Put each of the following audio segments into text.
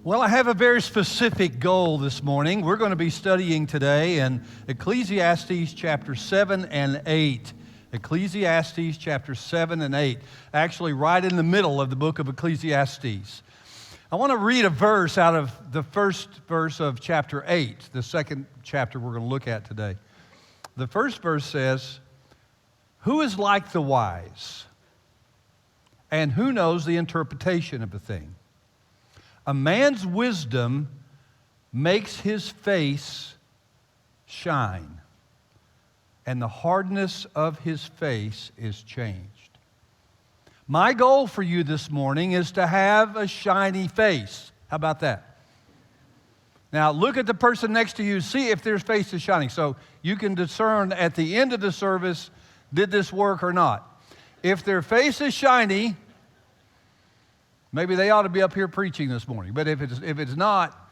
Well, I have a very specific goal this morning. We're going to be studying today in Ecclesiastes chapter 7 and 8. Ecclesiastes chapter 7 and 8, actually right in the middle of the book of Ecclesiastes. I want to read a verse out of the first verse of chapter 8, the second chapter we're going to look at today. The first verse says, "Who is like the wise, and who knows the interpretation of a thing? A man's wisdom makes his face shine, and the hardness of his face is changed." My goal for you this morning is to have a shiny face. How about that? Now look at the person next to you, see if their face is shining, so you can discern at the end of the service, did this work or not? If their face is shiny, maybe they ought to be up here preaching this morning. But if it's not,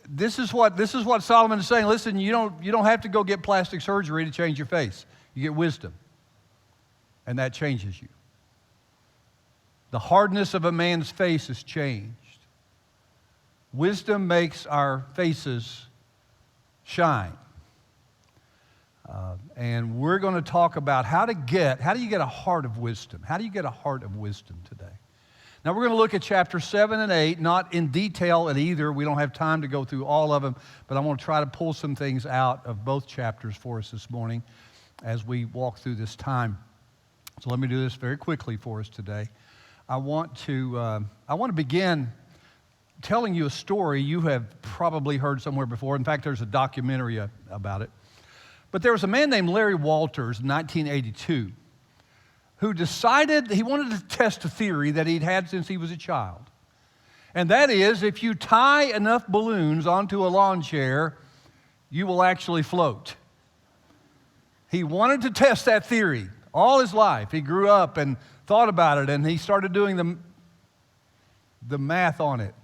this is what Solomon is saying. Listen, you don't have to go get plastic surgery to change your face. You get wisdom, and that changes you. The hardness of a man's face is changed. Wisdom makes our faces shine. And we're going to talk about how do you get a heart of wisdom? How do you get a heart of wisdom today? Now, we're going to look at chapter 7 and 8, not in detail at either. We don't have time to go through all of them, but I want to try to pull some things out of both chapters for us this morning as we walk through this time. So let me do this very quickly for us today. I want to begin telling you a story you have probably heard somewhere before. In fact, there's a documentary about it. But there was a man named Larry Walters in 1982 who decided he wanted to test a theory that he'd had since he was a child. And that is, if you tie enough balloons onto a lawn chair, you will actually float. He wanted to test that theory all his life. He grew up and thought about it, and he started doing the math on it.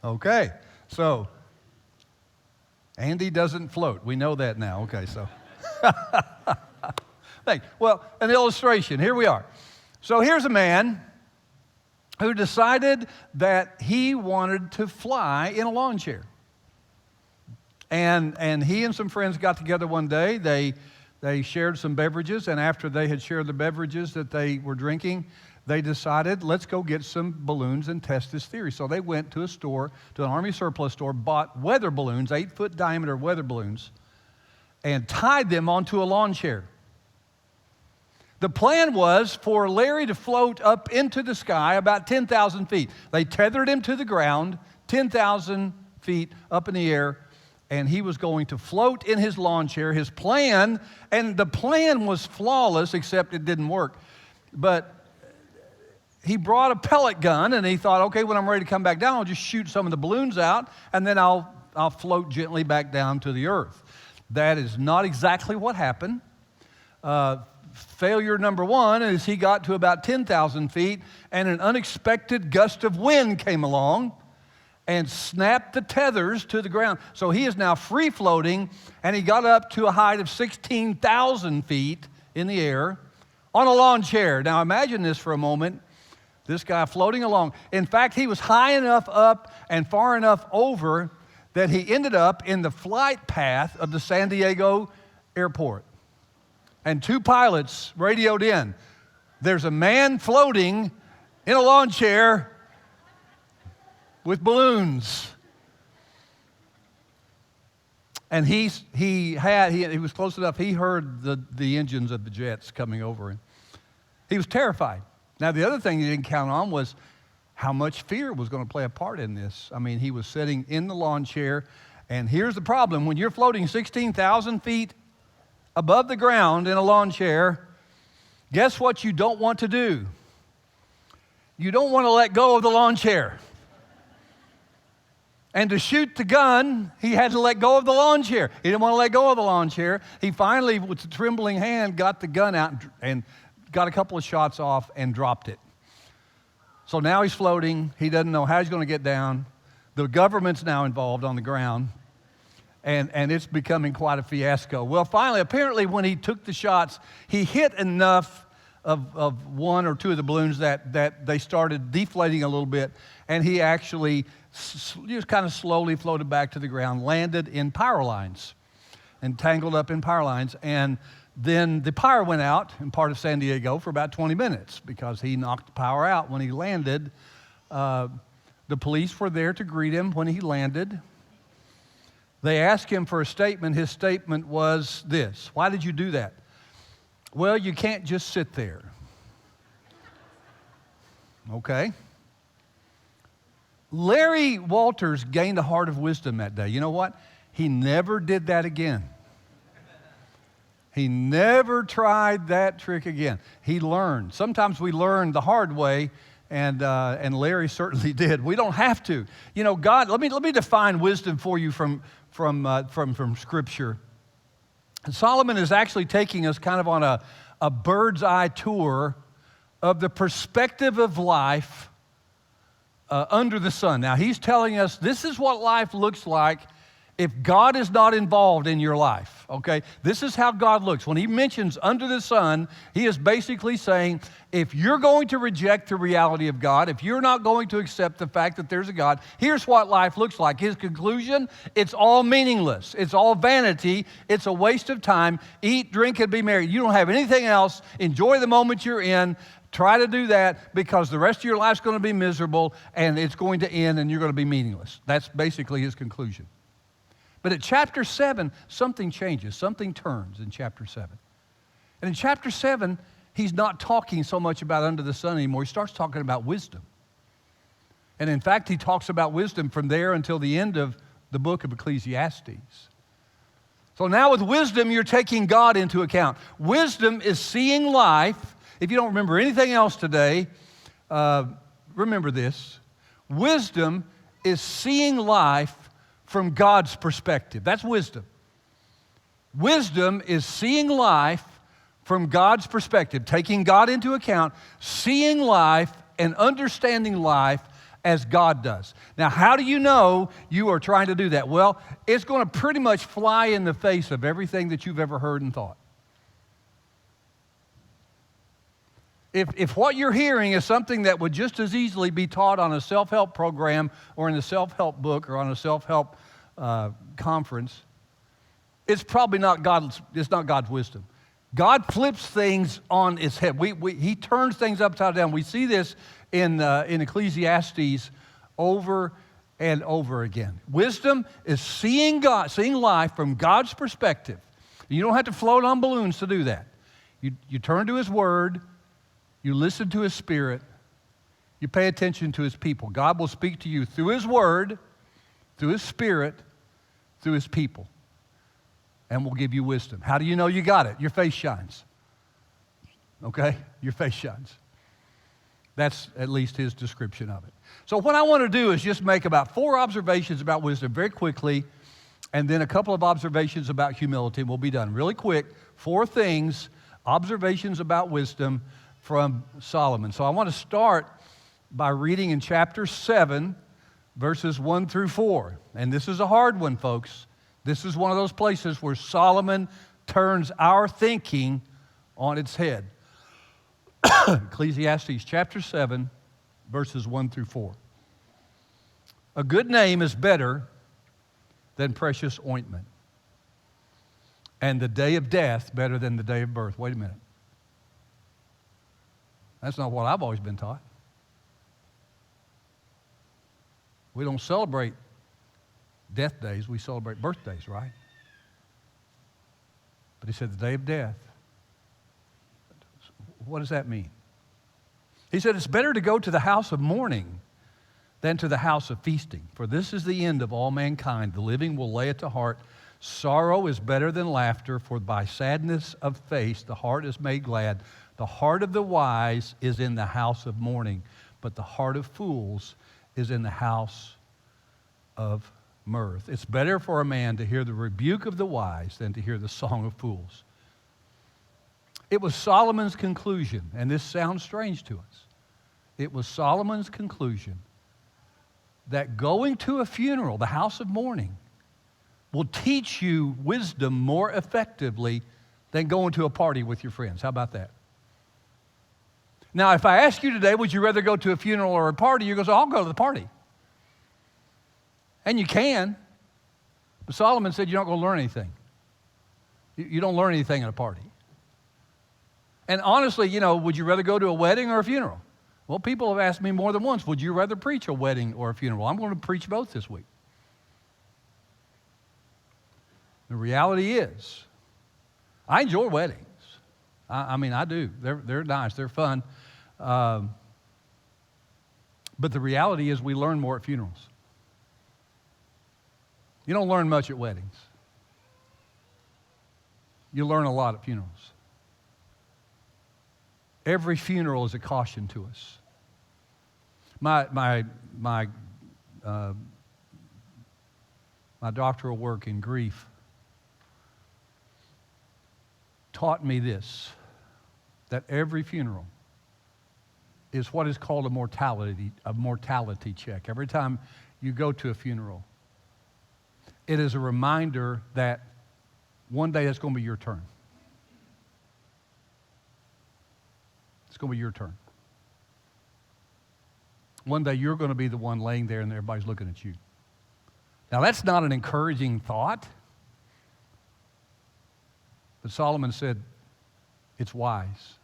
Okay, so Andy doesn't float. We know that now. Okay, so. Thanks. Well, an illustration. Here we are. So here's a man who decided that he wanted to fly in a lawn chair. And he and some friends got together one day. They shared some beverages, and after they had shared the beverages that they were drinking, they decided, let's go get some balloons and test this theory. So they went to a store, to an Army surplus store, bought weather balloons, 8-foot diameter weather balloons, and tied them onto a lawn chair. The plan was for Larry to float up into the sky about 10,000 feet. They tethered him to the ground, 10,000 feet up in the air, and he was going to float in his lawn chair. His plan, and the plan was flawless, except it didn't work. But he brought a pellet gun, and he thought, okay, when I'm ready to come back down, I'll just shoot some of the balloons out, and then I'll float gently back down to the earth. That is not exactly what happened. Failure number one is he got to about 10,000 feet, and an unexpected gust of wind came along and snapped the tethers to the ground. So he is now free floating, and he got up to a height of 16,000 feet in the air on a lawn chair. Now imagine this for a moment. This guy floating along. In fact, he was high enough up and far enough over that he ended up in the flight path of the San Diego airport. And two pilots radioed in, there's a man floating in a lawn chair with balloons. And he was close enough, he heard the engines of the jets coming over him. He was terrified. Now, the other thing he didn't count on was how much fear was going to play a part in this. I mean, he was sitting in the lawn chair, and here's the problem. When you're floating 16,000 feet above the ground in a lawn chair, guess what you don't want to do? You don't want to let go of the lawn chair. And to shoot the gun, he had to let go of the lawn chair. He didn't want to let go of the lawn chair. He finally, with a trembling hand, got the gun out and got a couple of shots off and dropped it. So now he's floating. He doesn't know how he's going to get down. The government's now involved on the ground. and it's becoming quite a fiasco. Well, finally, apparently when he took the shots, he hit enough of one or two of the balloons that they started deflating a little bit, and he actually just kind of slowly floated back to the ground, landed in power lines, and tangled up in power lines. And then the power went out in part of San Diego for about 20 minutes because he knocked the power out when he landed. The police were there to greet him when he landed. They asked him for a statement. His statement was this: "Why did you do that?" "Well, you can't just sit there." Okay. Larry Walters gained a heart of wisdom that day. You know what? He never did that again. He never tried that trick again. He learned. Sometimes we learn the hard way, and Larry certainly did. We don't have to. You know, God. Let me define wisdom for you from Scripture. And Solomon is actually taking us kind of on a bird's eye tour of the perspective of life under the sun. Now, he's telling us this is what life looks like if God is not involved in your life, okay? This is how God looks. When he mentions under the sun, he is basically saying, if you're going to reject the reality of God, if you're not going to accept the fact that there's a God, here's what life looks like. His conclusion: it's all meaningless. It's all vanity. It's a waste of time. Eat, drink, and be merry. You don't have anything else. Enjoy the moment you're in. Try to do that because the rest of your life's going to be miserable and it's going to end and you're going to be meaningless. That's basically his conclusion. But at chapter 7, something changes. Something turns in chapter 7. And in chapter 7, he's not talking so much about under the sun anymore. He starts talking about wisdom. And in fact, he talks about wisdom from there until the end of the book of Ecclesiastes. So now with wisdom, you're taking God into account. Wisdom is seeing life. If you don't remember anything else today, remember this. Wisdom is seeing life from God's perspective. That's wisdom. Wisdom is seeing life from God's perspective, taking God into account, seeing life and understanding life as God does. Now, how do you know you are trying to do that? Well, it's going to pretty much fly in the face of everything that you've ever heard and thought. If what you're hearing is something that would just as easily be taught on a self-help program or in a self-help book or on a self-help conference, it's probably not God's wisdom. God flips things on its head. He turns things upside down. We see this in Ecclesiastes over and over again. Wisdom is seeing life from God's perspective. You don't have to float on balloons to do that. You turn to his word. You listen to his Spirit. You pay attention to his people. God will speak to you through his word, through his Spirit, through his people, and will give you wisdom. How do you know you got it? Your face shines. Okay? Your face shines. That's at least his description of it. So what I want to do is just make about 4 observations about wisdom very quickly, and then a couple of observations about humility, and we'll be done. Really quick, 4 things, observations about wisdom from Solomon. So I want to start by reading in chapter 7, verses 1 through 4. And this is a hard one, folks. This is one of those places where Solomon turns our thinking on its head. Ecclesiastes chapter 7, verses 1 through 4. A good name is better than precious ointment, and the day of death better than the day of birth. Wait a minute. That's not what I've always been taught. We don't celebrate death days, we celebrate birthdays, right? But he said the day of death. What does that mean? He said it's better to go to the house of mourning than to the house of feasting, for this is the end of all mankind. The living will lay it to heart. Sorrow is better than laughter, for by sadness of face the heart is made glad. The heart of the wise is in the house of mourning, but the heart of fools is in the house of mirth. It's better for a man to hear the rebuke of the wise than to hear the song of fools. It was Solomon's conclusion, and this sounds strange to us. It was Solomon's conclusion that going to a funeral, the house of mourning, will teach you wisdom more effectively than going to a party with your friends. How about that? Now, if I ask you today, would you rather go to a funeral or a party? You go, I'll go to the party. And you can. But Solomon said you're not going to learn anything. You don't learn anything at a party. And honestly, would you rather go to a wedding or a funeral? Well, people have asked me more than once, would you rather preach a wedding or a funeral? I'm going to preach both this week. The reality is, I enjoy weddings. I mean, I do. They're nice. They're fun. But the reality is we learn more at funerals. You don't learn much at weddings. You learn a lot at funerals. Every funeral is a caution to us. My doctoral work in grief taught me this, that every funeral is what is called a mortality check. Every time you go to a funeral, it is a reminder that one day it's going to be your turn. It's going to be your turn. One day you're going to be the one laying there and everybody's looking at you. Now that's not an encouraging thought. But Solomon said, it's wise.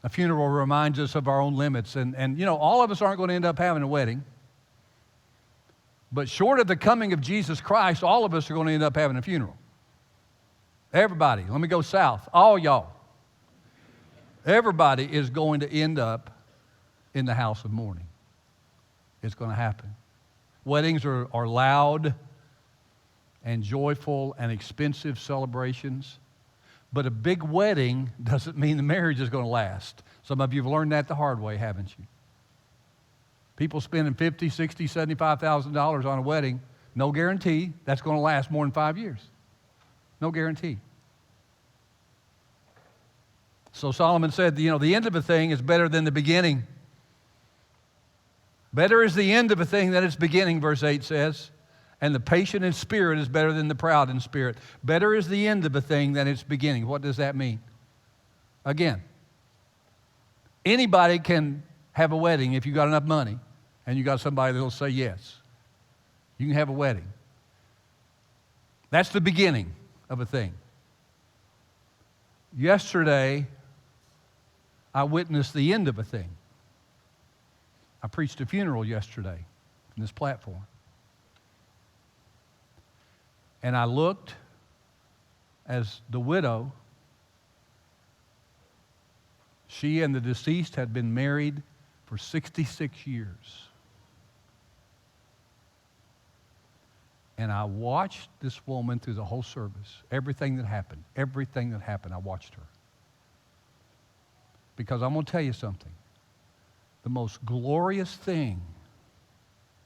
A funeral reminds us of our own limits. And all of us aren't going to end up having a wedding. But short of the coming of Jesus Christ, all of us are going to end up having a funeral. Everybody. Let me go south. All y'all. Everybody is going to end up in the house of mourning. It's going to happen. Weddings are loud and joyful and expensive celebrations. But a big wedding doesn't mean the marriage is going to last. Some of you have learned that the hard way, haven't you? People spending $50,000, $60,000, $75,000 on a wedding, no guarantee that's going to last more than 5 years. No guarantee. So Solomon said, the end of a thing is better than the beginning. Better is the end of a thing than its beginning, verse 8 says. And the patient in spirit is better than the proud in spirit. Better is the end of a thing than its beginning. What does that mean? Again, anybody can have a wedding if you got enough money and you got somebody that'll say yes. You can have a wedding. That's the beginning of a thing. Yesterday, I witnessed the end of a thing. I preached a funeral yesterday from this platform. And I looked as the widow. She and the deceased had been married for 66 years. And I watched this woman through the whole service. Everything that happened, I watched her. Because I'm going to tell you something. The most glorious thing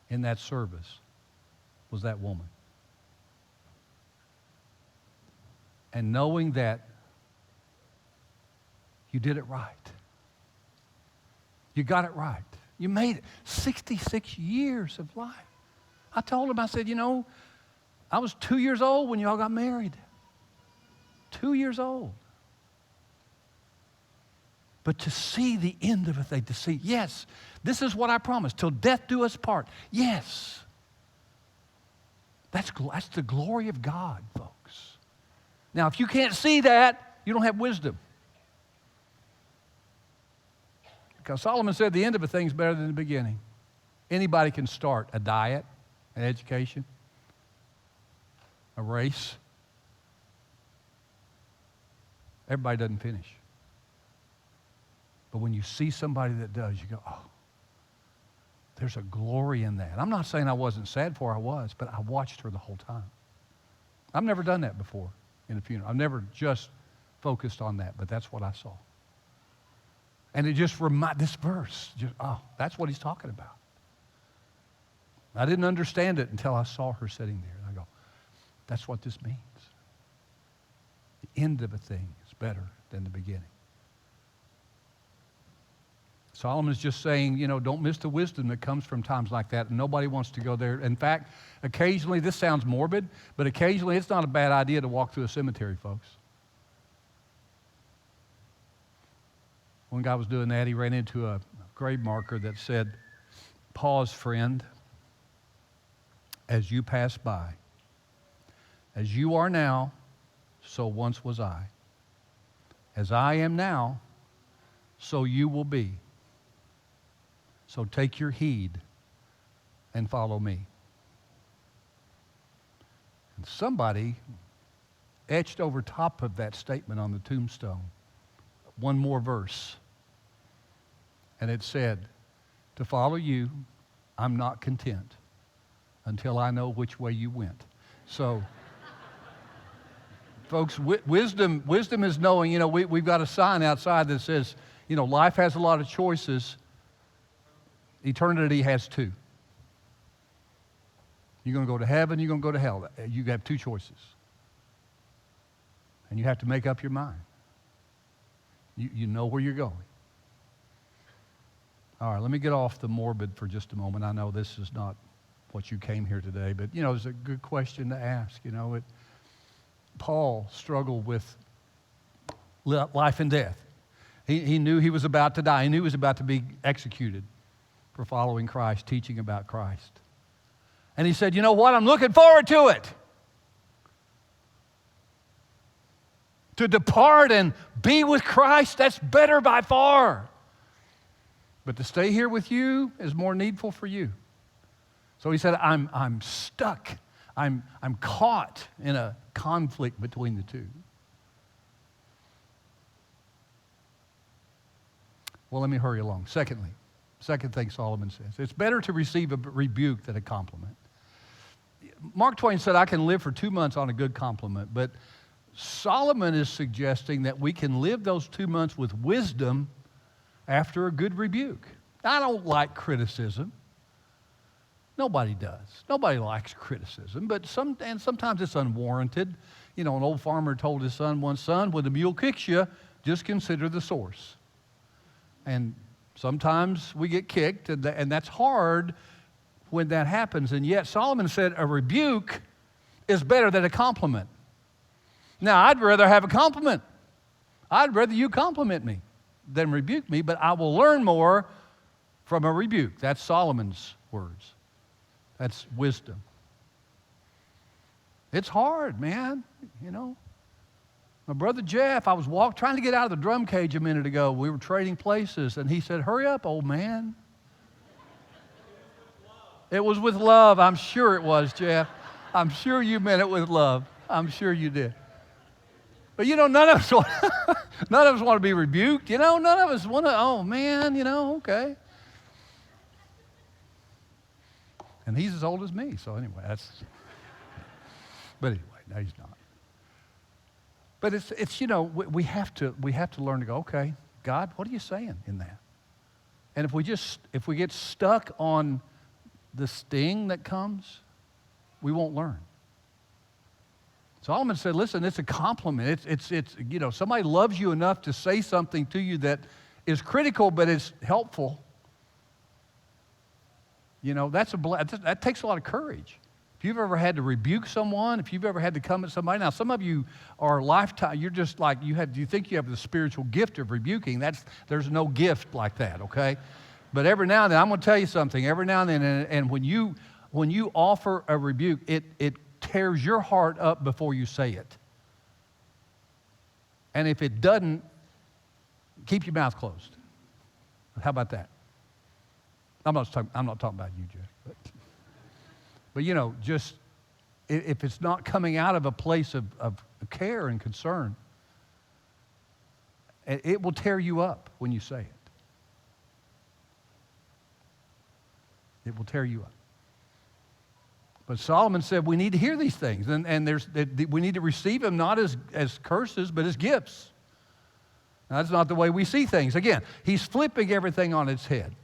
in that service was that woman. And knowing that you did it right. You got it right. You made it. 66 years of life. I told him, I said, I was 2 years old when y'all got married. 2 years old. But to see the end of a thing, to see, yes, this is what I promised, till death do us part. Yes. That's the glory of God, folks. Now, if you can't see that, you don't have wisdom. Because Solomon said the end of a thing is better than the beginning. Anybody can start a diet, an education, a race. Everybody doesn't finish. But when you see somebody that does, you go, oh, there's a glory in that. I'm not saying I wasn't sad for her, I was, but I watched her the whole time. I've never done that before in a funeral. I've never just focused on that, but that's what I saw. And it just this verse, that's what he's talking about. I didn't understand it until I saw her sitting there. And I go, that's what this means. The end of a thing is better than the beginning. Solomon's just saying, don't miss the wisdom that comes from times like that. And nobody wants to go there. In fact, occasionally, this sounds morbid, but occasionally it's not a bad idea to walk through a cemetery, folks. One guy was doing that. He ran into a grave marker that said, "Pause, friend, as you pass by. As you are now, so once was I. As I am now, so you will be. So take your heed and follow me." And somebody etched over top of that statement on the tombstone one more verse. And it said, "To follow you, I'm not content until I know which way you went." So, folks, wisdom is knowing, we've got a sign outside that says, life has a lot of choices. Eternity has two. You're going to go to heaven, you're going to go to hell. You have two choices. And you have to make up your mind. You know where you're going. All right, let me get off the morbid for just a moment. I know this is not what you came here today, but, it's a good question to ask. Paul struggled with life and death. He knew he was about to die. He knew he was about to be executed for following Christ, teaching about Christ. And he said, "You know what? I'm looking forward to it. To depart and be with Christ, that's better by far. But to stay here with you is more needful for you." So he said, I'm stuck. I'm caught in a conflict between the two. Well, let me hurry along. Second thing Solomon says, it's better to receive a rebuke than a compliment. Mark Twain said, "I can live for 2 months on a good compliment," but Solomon is suggesting that we can live those 2 months with wisdom after a good rebuke. I don't like criticism. Nobody does. Nobody likes criticism, but sometimes it's unwarranted. An old farmer told his son once, "Son, when the mule kicks you, just consider the source." And sometimes we get kicked, and that's hard when that happens. And yet Solomon said a rebuke is better than a compliment. Now, I'd rather have a compliment. I'd rather you compliment me than rebuke me, but I will learn more from a rebuke. That's Solomon's words. That's wisdom. It's hard, man, My brother Jeff, I was trying to get out of the drum cage a minute ago. We were trading places, and he said, "Hurry up, old man." It was with love. I'm sure it was, Jeff. I'm sure you meant it with love. I'm sure you did. But none of us want to be rebuked. None of us want to. Oh man, okay. And he's as old as me, so anyway, that's. But anyway, no, he's not. But it's we have to learn to go, okay, God, what are you saying in that? And if we get stuck on the sting that comes, we won't learn. Solomon said, listen, it's a compliment. It's somebody loves you enough to say something to you that is critical, but it's helpful. That takes a lot of courage. If you've ever had to rebuke someone, if you've ever had to come at somebody, now some of you are lifetime, you're just like, you think you have the spiritual gift of rebuking. There's no gift like that, okay? But every now and then, I'm going to tell you something, every now and then, and when you offer a rebuke, it tears your heart up before you say it. And if it doesn't, keep your mouth closed. How about that? I'm not talking about you, Jeff. But just if it's not coming out of a place of care and concern, it will tear you up when you say it. It will tear you up. But Solomon said we need to hear these things, and we need to receive them not as curses, but as gifts. Now, that's not the way we see things. Again, he's flipping everything on its head.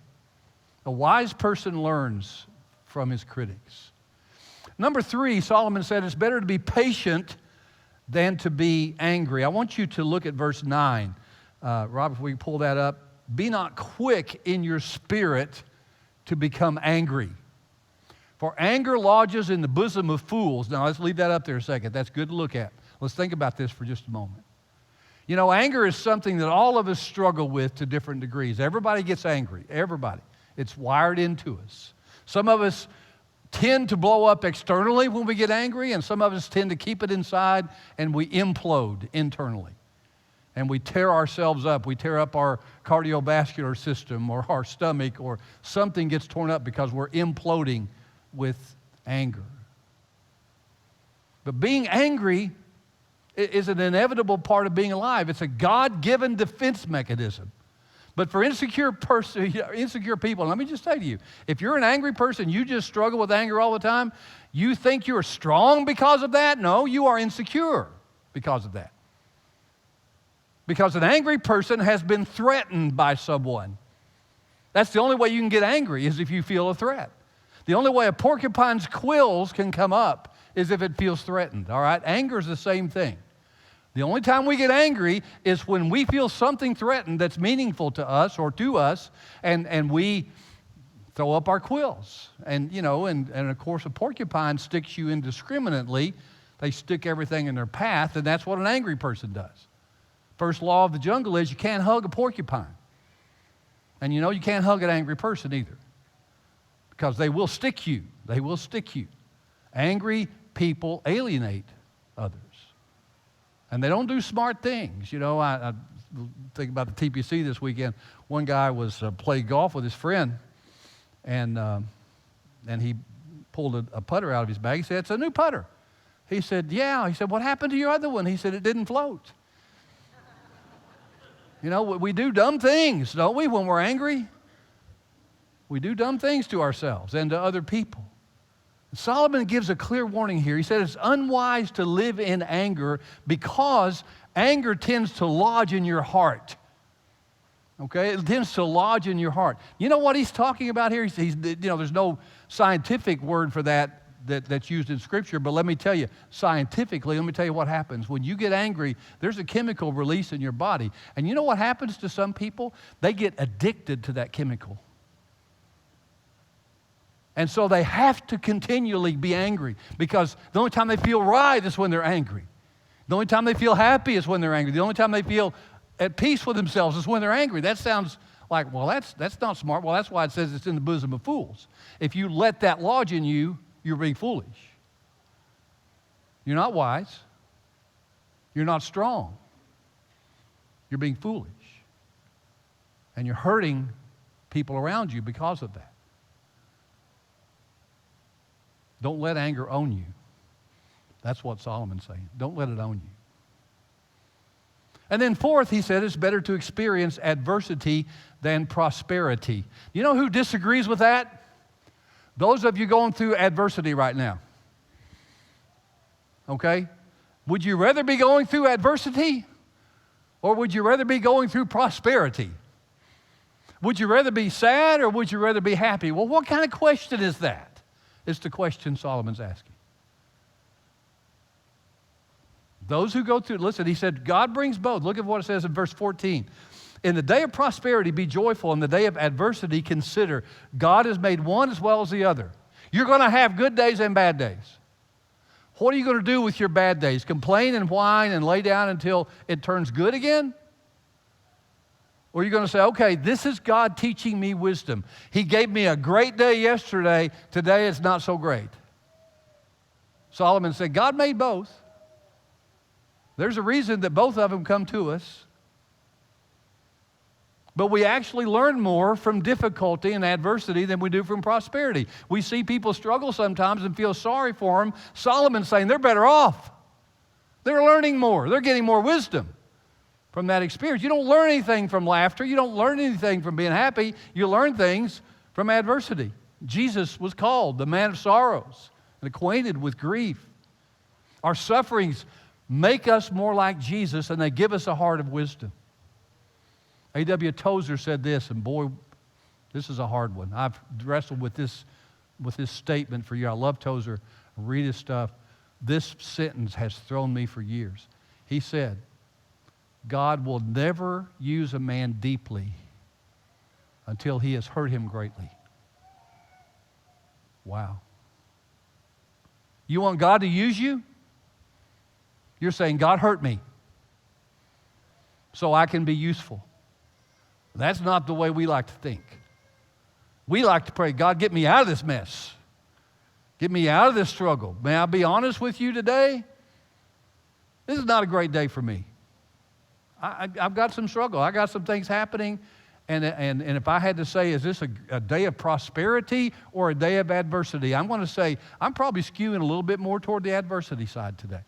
A wise person learns from his critics. Number 3, Solomon said it's better to be patient than to be angry. I want you to look at verse 9. Rob, if we pull that up. Be not quick in your spirit to become angry. For anger lodges in the bosom of fools. Now, let's leave that up there a second. That's good to look at. Let's think about this for just a moment. You know, anger is something that all of us struggle with to different degrees. Everybody gets angry, everybody. It's wired into us. Some of us tend to blow up externally when we get angry, and some of us tend to keep it inside, and we implode internally. And we tear ourselves up. We tear up our cardiovascular system or our stomach, or something gets torn up because we're imploding with anger. But being angry is an inevitable part of being alive. It's a God-given defense mechanism. But for insecure people, let me just say to you, if you're an angry person, you just struggle with anger all the time, you think you're strong because of that? No, you are insecure because of that. Because an angry person has been threatened by someone. That's the only way you can get angry, is if you feel a threat. The only way a porcupine's quills can come up is if it feels threatened, all right? Anger is the same thing. The only time we get angry is when we feel something threatened that's meaningful to us or to us, and we throw up our quills. And, you know, and of course a porcupine sticks you indiscriminately. They stick everything in their path, and that's what an angry person does. First law of the jungle is you can't hug a porcupine. And you know you can't hug an angry person either, because they will stick you. They will stick you. Angry people alienate others. And they don't do smart things. You know, I think about the TPC this weekend. One guy was playing golf with his friend, and he pulled a putter out of his bag. He said, "It's a new putter." He said, "Yeah." He said, "What happened to your other one?" He said, "It didn't float." You know, we do dumb things, don't we, when we're angry? We do dumb things to ourselves and to other people. Solomon gives a clear warning here. He said it's unwise to live in anger because anger tends to lodge in your heart. Okay? It tends to lodge in your heart. You know what he's talking about here? You know, there's no scientific word for that's used in Scripture, but let me tell you, scientifically, let me tell you what happens. When you get angry, there's a chemical release in your body. And you know what happens to some people? They get addicted to that chemical. And so they have to continually be angry, because the only time they feel right is when they're angry. The only time they feel happy is when they're angry. The only time they feel at peace with themselves is when they're angry. That sounds like, well, that's not smart. Well, that's why it says it's in the bosom of fools. If you let that lodge in you, you're being foolish. You're not wise. You're not strong. You're being foolish. And you're hurting people around you because of that. Don't let anger own you. That's what Solomon's saying. Don't let it own you. And then fourth, he said, it's better to experience adversity than prosperity. You know who disagrees with that? Those of you going through adversity right now. Okay? Would you rather be going through adversity, or would you rather be going through prosperity? Would you rather be sad, or would you rather be happy? Well, what kind of question is that? It's the question Solomon's asking. Those who go through, listen, he said, God brings both. Look at what it says in verse 14. In the day of prosperity, be joyful. In the day of adversity, consider God has made one as well as the other. You're going to have good days and bad days. What are you going to do with your bad days? Complain and whine and lay down until it turns good again? Or are you going to say, okay, this is God teaching me wisdom. He gave me a great day yesterday. Today it's not so great. Solomon said, God made both. There's a reason that both of them come to us. But we actually learn more from difficulty and adversity than we do from prosperity. We see people struggle sometimes and feel sorry for them. Solomon's saying they're better off. They're learning more. They're getting more wisdom from that experience. You don't learn anything from laughter. You don't learn anything from being happy. You learn things from adversity. Jesus was called the man of sorrows and acquainted with grief. Our sufferings make us more like Jesus, and they give us a heart of wisdom. A.W. Tozer said this, and boy, this is a hard one. I've wrestled with this statement for years. I love Tozer. I read his stuff. This sentence has thrown me for years. He said, God will never use a man deeply until he has hurt him greatly. Wow. You want God to use you? You're saying, God hurt me. so I can be useful. That's not the way we like to think. We like to pray, God, get me out of this mess. Get me out of this struggle. May I be honest with you today? This is not a great day for me. I've got some struggle. I got some things happening. And if I had to say, is this a day of prosperity or a day of adversity? I'm going to say, I'm probably skewing a little bit more toward the adversity side today.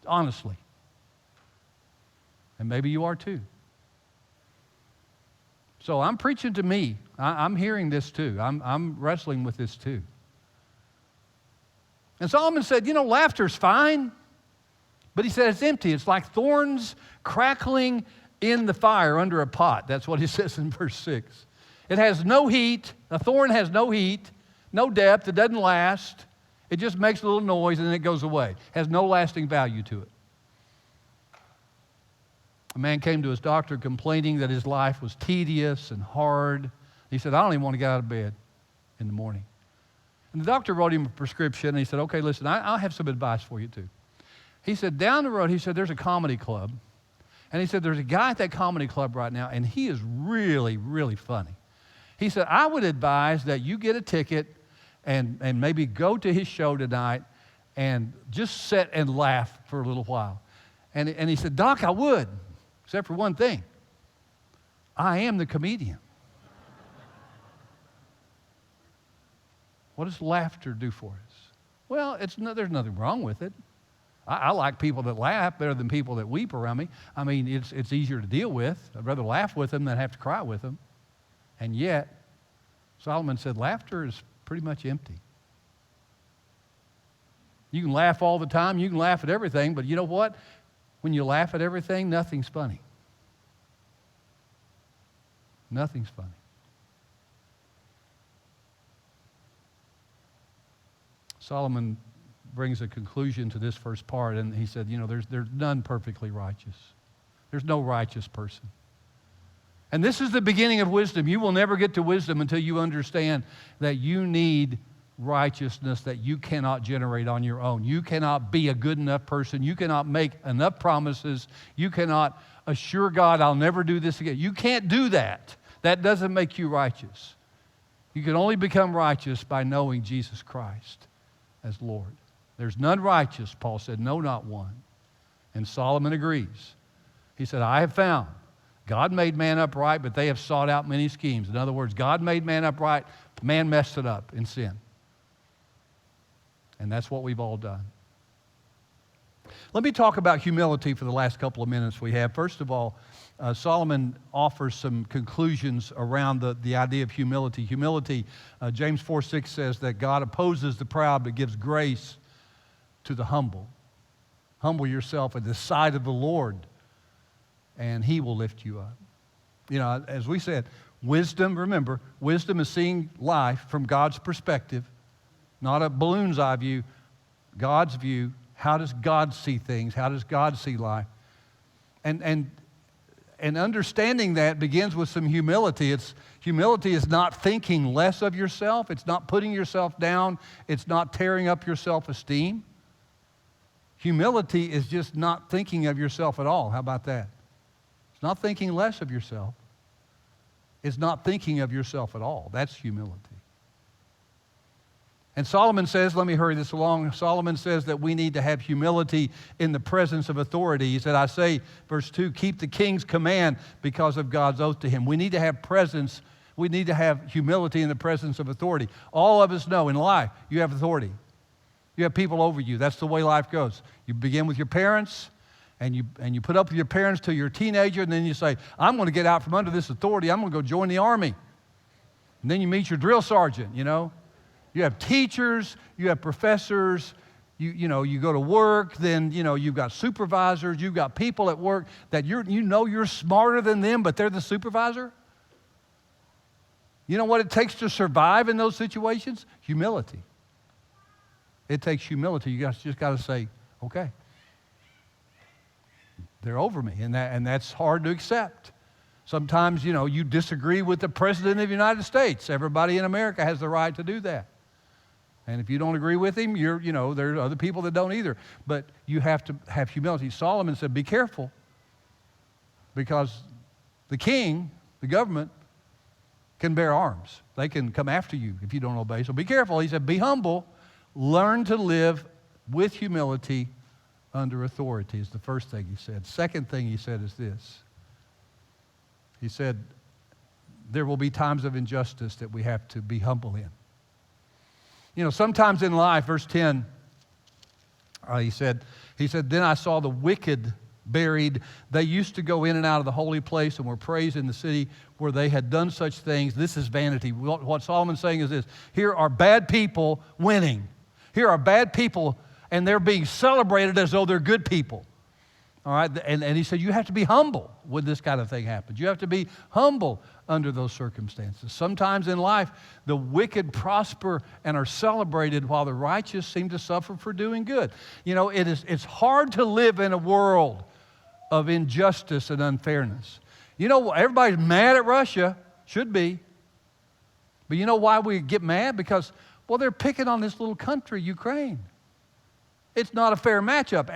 Honestly. And maybe you are too. So I'm preaching to me. I'm hearing this too. I'm wrestling with this too. And Solomon said, laughter's fine. But he said it's empty. It's like thorns crackling in the fire under a pot. That's what he says in verse 6. It has no heat. A thorn has no heat, no depth. It doesn't last. It just makes a little noise and then it goes away. Has no lasting value to it. A man came to his doctor complaining that his life was tedious and hard. He said, I don't even want to get out of bed in the morning. And the doctor wrote him a prescription, and he said, okay, listen, I'll have some advice for you too. He said, down the road, he said, there's a comedy club. And he said, there's a guy at that comedy club right now, and he is really, really funny. He said, I would advise that you get a ticket and maybe go to his show tonight and just sit and laugh for a little while. And he said, Doc, I would, except for one thing. I am the comedian. What does laughter do for us? Well, there's nothing wrong with it. I like people that laugh better than people that weep around me. I mean, it's easier to deal with. I'd rather laugh with them than have to cry with them. And yet, Solomon said laughter is pretty much empty. You can laugh all the time. You can laugh at everything. But you know what? When you laugh at everything, nothing's funny. Nothing's funny. Solomon brings a conclusion to this first part, and he said, there's none perfectly righteous. There's no righteous person. And this is the beginning of wisdom. You will never get to wisdom until you understand that you need righteousness that you cannot generate on your own. You cannot be a good enough person. You cannot make enough promises. You cannot assure God, I'll never do this again. You can't do that. That doesn't make you righteous. You can only become righteous by knowing Jesus Christ as Lord. There's none righteous, Paul said, no, not one. And Solomon agrees. He said, I have found God made man upright, but they have sought out many schemes. In other words, God made man upright, man messed it up in sin. And that's what we've all done. Let me talk about humility for the last couple of minutes we have. First of all, Solomon offers some conclusions around the idea of humility. Humility, James 4:6 says that God opposes the proud but gives grace to the humble. Humble yourself at the sight of the Lord, and He will lift you up. As we said, wisdom, remember, wisdom is seeing life from God's perspective, not a balloon's eye view, God's view. How does God see things? How does God see life? And understanding that begins with some humility. Humility is not thinking less of yourself. It's not putting yourself down. It's not tearing up your self-esteem. Humility is just not thinking of yourself at all. How about that? It's not thinking less of yourself. It's not thinking of yourself at all. That's humility. And Solomon says, let me hurry this along. Solomon says that we need to have humility in the presence of authority. He said, I say, verse 2, keep the king's command because of God's oath to him. We need to have presence. We need to have humility in the presence of authority. All of us know in life, you have authority. You have people over you. That's the way life goes. You begin with your parents, and you put up with your parents till you're a teenager, and then you say, I'm going to get out from under this authority. I'm going to go join the army. And then you meet your drill sergeant, You have teachers, you have professors, you go to work, then, you've got supervisors, you've got people at work that you're smarter than them, but they're the supervisor. You know what it takes to survive in those situations? Humility. It takes humility. You just got to say, okay, they're over me, and that's hard to accept. Sometimes, you disagree with the President of the United States. Everybody in America has the right to do that. And if you don't agree with him, there are other people that don't either. But you have to have humility. Solomon said, be careful. because the king, the government, can bear arms. They can come after you if you don't obey. So be careful. He said, be humble. Learn to live with humility under authority is the first thing he said. Second thing he said is this. He said, there will be times of injustice that we have to be humble in. You know, sometimes in life, verse 10, he said, then I saw the wicked buried. They used to go in and out of the holy place and were praised in the city where they had done such things. This is vanity. What Solomon's saying is this. Here are bad people winning. Here are bad people, and they're being celebrated as though they're good people. All right? And he said, you have to be humble when this kind of thing happens. You have to be humble under those circumstances. Sometimes in life, the wicked prosper and are celebrated while the righteous seem to suffer for doing good. You know, it's hard to live in a world of injustice and unfairness. You know, everybody's mad at Russia, should be. But you know why we get mad? Because, well, they're picking on this little country, Ukraine. It's not a fair matchup.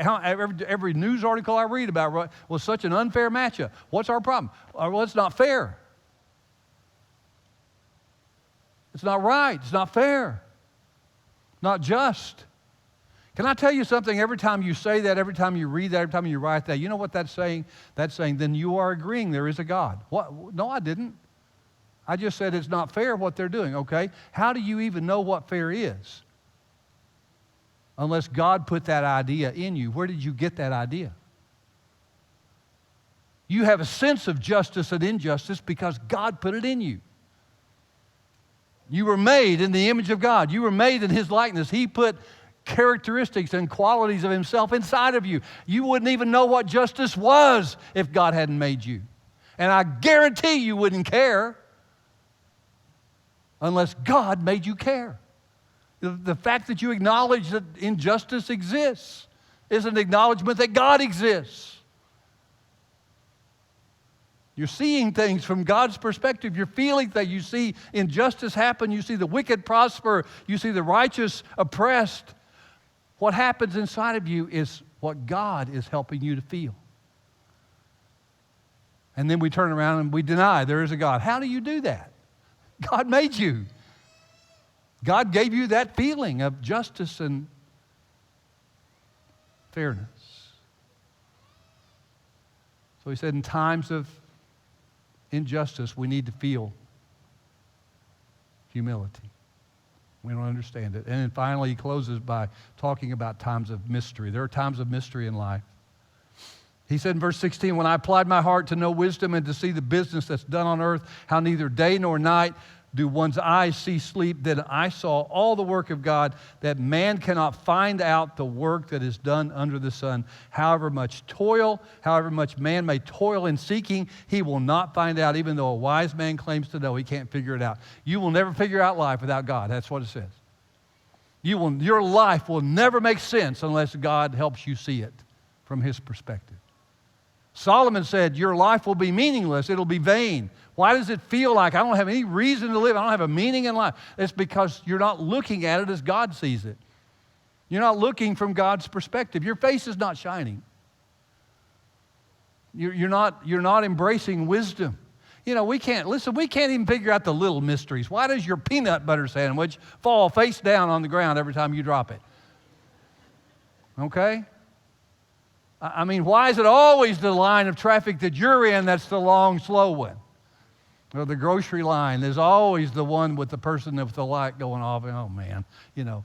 Every news article I read about was such an unfair matchup. What's our problem? Well, it's not fair. It's not right. It's not fair. Not just. Can I tell you something? Every time you say that, every time you read that, every time you write that, you know what that's saying? That's saying, then you are agreeing there is a God. What? No, I didn't. I just said it's not fair what they're doing, okay? How do you even know what fair is? Unless God put that idea in you. Where did you get that idea? You have a sense of justice and injustice because God put it in you. You were made in the image of God. You were made in His likeness. He put characteristics and qualities of Himself inside of you. You wouldn't even know what justice was if God hadn't made you. And I guarantee you wouldn't care unless God made you care. The fact that you acknowledge that injustice exists is an acknowledgement that God exists. You're seeing things from God's perspective. You're feeling that you see injustice happen. You see the wicked prosper. You see the righteous oppressed. What happens inside of you is what God is helping you to feel. And then we turn around and we deny there is a God. How do you do that? God made you. God gave you that feeling of justice and fairness. So he said in times of injustice, we need to feel humility. We don't understand it. And then finally, he closes by talking about times of mystery. There are times of mystery in life. He said in verse 16, when I applied my heart to know wisdom and to see the business that's done on earth, how neither day nor night do one's eyes see sleep, then I saw all the work of God, that man cannot find out the work that is done under the sun. However much man may toil in seeking, he will not find out, even though a wise man claims to know, he can't figure it out. You will never figure out life without God. That's what it says. Your life will never make sense unless God helps you see it from His perspective. Solomon said, your life will be meaningless. It'll be vain. Why does it feel like I don't have any reason to live? I don't have a meaning in life. It's because you're not looking at it as God sees it. You're not looking from God's perspective. Your face is not shining. You're not embracing wisdom. You know, we can't even figure out the little mysteries. Why does your peanut butter sandwich fall face down on the ground every time you drop it? Okay? I mean, why is it always the line of traffic that you're in that's the long, slow one? Or the grocery line is always the one with the person with the light going off. Oh, man, you know.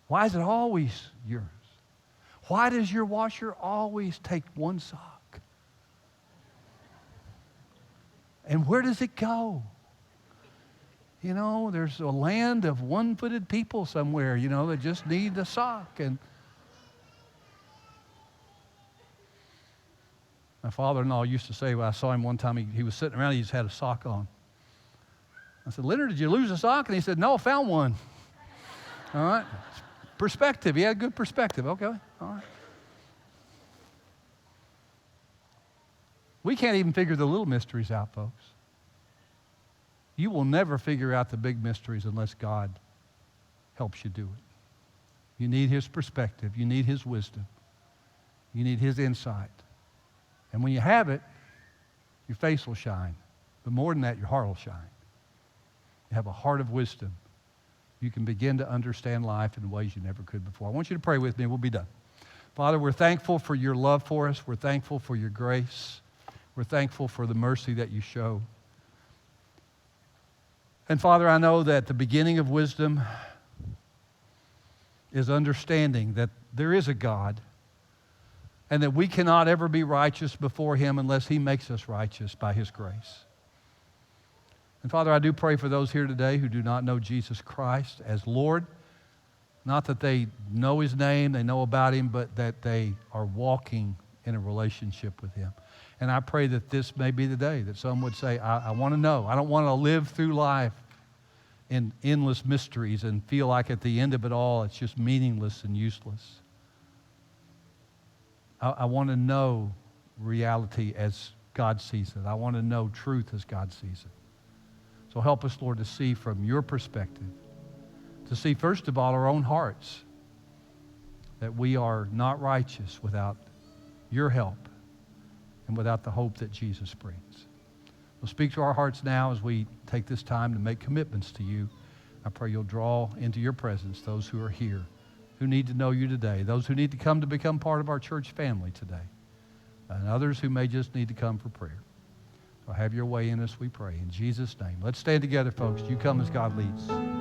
Why is it always yours? Why does your washer always take one sock? And where does it go? You know, there's a land of one-footed people somewhere, you know, that just need a sock. And my father-in-law used to say, when I saw him one time, he was sitting around, he just had a sock on. I said, Leonard, did you lose a sock? And he said, no, I found one. All right. Perspective. He had good perspective. Okay. All right. We can't even figure the little mysteries out, folks. You will never figure out the big mysteries unless God helps you do it. You need His perspective. You need His wisdom. You need His insight. And when you have it, your face will shine. But more than that, your heart will shine. You have a heart of wisdom. You can begin to understand life in ways you never could before. I want you to pray with me and we'll be done. Father, we're thankful for your love for us. We're thankful for your grace. We're thankful for the mercy that you show. And Father, I know that the beginning of wisdom is understanding that there is a God and that we cannot ever be righteous before him unless he makes us righteous by his grace. And Father, I do pray for those here today who do not know Jesus Christ as Lord. Not that they know his name, they know about him, but that they are walking in a relationship with him. And I pray that this may be the day that some would say, I want to know. I don't want to live through life in endless mysteries and feel like at the end of it all it's just meaningless and useless. I want to know reality as God sees it. I want to know truth as God sees it. So help us, Lord, to see from your perspective, to see first of all our own hearts, that we are not righteous without your help and without the hope that Jesus brings. Well, speak to our hearts now as we take this time to make commitments to you. I pray you'll draw into your presence those who are here, who need to know you today, those who need to come to become part of our church family today, and others who may just need to come for prayer. So have your way in us, we pray. In Jesus' name. Let's stand together, folks. You come as God leads.